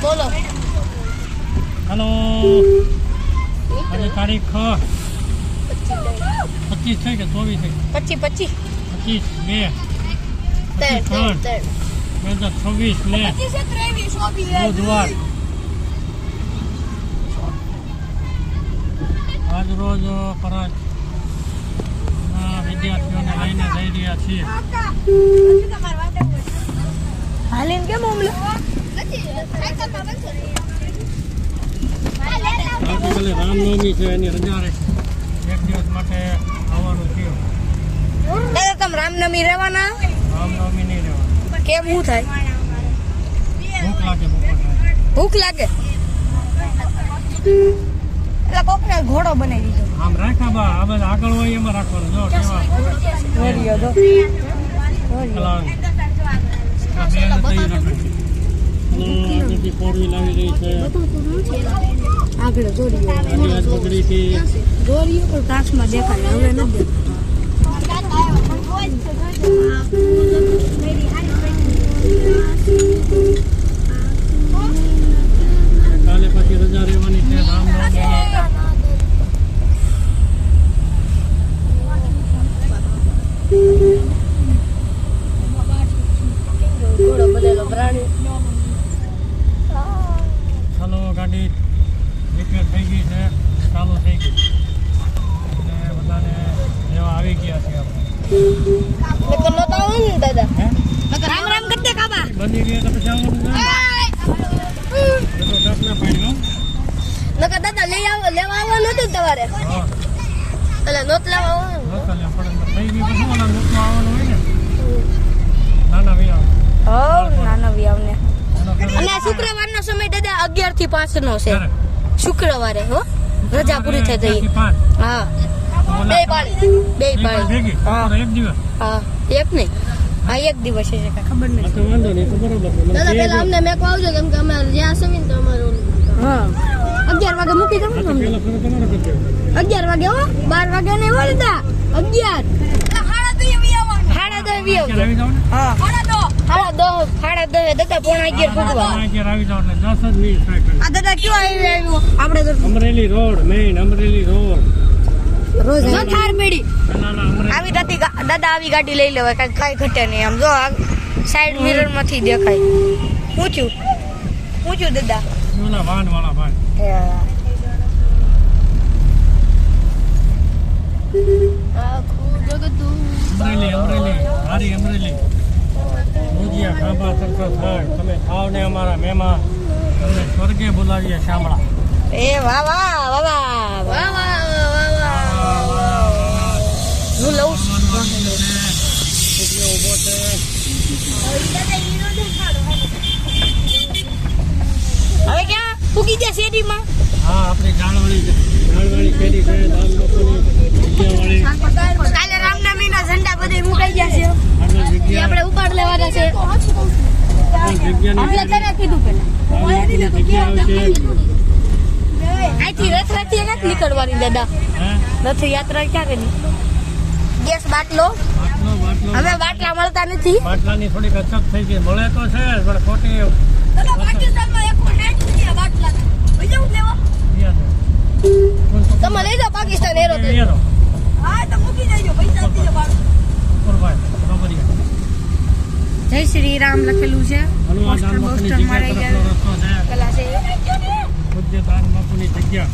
બોલો. હેલો. આજે તારીખ 25 છે કે 24 છે? 25 2026 ને બુધવાર. આજ રોજ પરાજ વિદ્યાર્થીઓને લઈને જઈ રહ્યા છીએ. હાલીને કેમ ઓમલો? આવતીકાલે રામનવમી છે, એની રજા રહેશે. એક દિવસ માટે આવવાનું થયું. દાદા તમે રામનવમી રહેવાના? રામનવમી નહીં રહેવાનું. કેમ શું થાય? ભૂખ લાગે બપોર થાય. ભૂખ લાગે એટલે કોકને ઘોડો બનાવી દીધો. આમ રાખ્યા બા આ બધા આગળ હોય એમાં રાખવાનું. જો કેવા દોર્યો દો પેલા આગળથી ફોરવીલ આવી રહી છે. આગળ દોર્યો આજ પકડીથી દોર્યો પણ કાચમાં દેખાય હવે નથી કાલે પછી રજા રહેવાની છે. રામનવમી ઘોડો બનેલો પ્રાણી. ચાલો ગાડી રિપેર થઈ ગઈ છે, ચાલુ થઈ ગઈ એટલે બધાને લેવા આવી ગયા છે આપણે. નકર નતો આવું ને દાદા. હે રામ રામ કરતે કાબા. બની ગઈ તો પછી આવવાનું છે. તો દસ ના પાડ્યો. નકર દાદા લેવા આવવાનું હતું તમારે. હા એટલે નોત લેવા આવવાનું. નોતા લે પડે થઈ ગઈ પછી ઓલા નોટમાં આવવાનું હોય ને. નાના ભાઈ હો નાના વિયાવને. અને શુક્રવારનો સમય દાદા 11 થી 5 નો છે. શુક્રવારે હો રજા પૂરી થઈ ગઈ. હા બે પાળી. હા એક દિવસ. હા એક નહીં. હા એક દિવસ છે કે ખબર આ તો વાંધો નહીં, તો બરોબર છે. દાદા પેલા અમને મેં કહું છું કેમ કે અમે જ્યાં સમીન તો અમારું હા 11 વાગે મૂકી દઉં ને તમને. પેલા ફરો તમારો કરજો. 11 વાગે હો 12 વાગે નહીં હો દાદા 11 સાડા 10 આવી જાવ ને. હા સાડા 10 દાદા પોણા 11 ફૂટવા. અહીંયા આવી જાવ એટલે 10 જ મિનિટ થાય કરી. આ દાદા કયો આવ્યો આપણે તો Amreli road main Amreli road. રોજ થાર મેડી પેલા અમરેલી આવી દાદા આવી ગાડી લઈ લેવાય કાંઈ ઘટે નહીં. આમ જો સાઈડ મિરર માંથી દેખાય. ઊંચું દાદા. ઓલા વાન વાળા ભાઈ. અમરેલી હારી અમરેલી ભુજિયા ખાંભા સરખા થાય. તમે ખાવ ને અમારા મહેમાન તમને સ્વર્ગે બોલાવીએ શામળા. એ વાહ વાહ વાહ વાહ વાહ હું લઉં ઉભો છે. હવે ક્યાં ફૂકી ગયા શેરીમાં? હા આપણી ગાળવાળી કેરી છે, દાલ લોકોની જગ્યાવાળી. કાલે રામનવમીના ઝંડા બધે મુકાઈ ગયા છે. આગળ એ જગ્યા આપણે ઉપાડ લેવાના છે. આપણે તને કીધું પેલા જગ્યા આવશે. અહીંથી રથયાત્રા ક્યાંક નીકળવાની દાદા? હે રથયાત્રા ક્યારે ની? ગેસ બાટલો બાટલો હવે બાટલા મળતા નથી. બાટલાની થોડીક અછત થઈ ગઈ. મળે તો છે પણ ખોટી તમે લઈ જાઓ પાકિસ્તાન એરો જય શ્રી રામ લખેલું છે. પોસ્ટર બોસ્ટર મારી ગયા પેલા છે પૂજ્ય દાન બાપુની જગ્યા.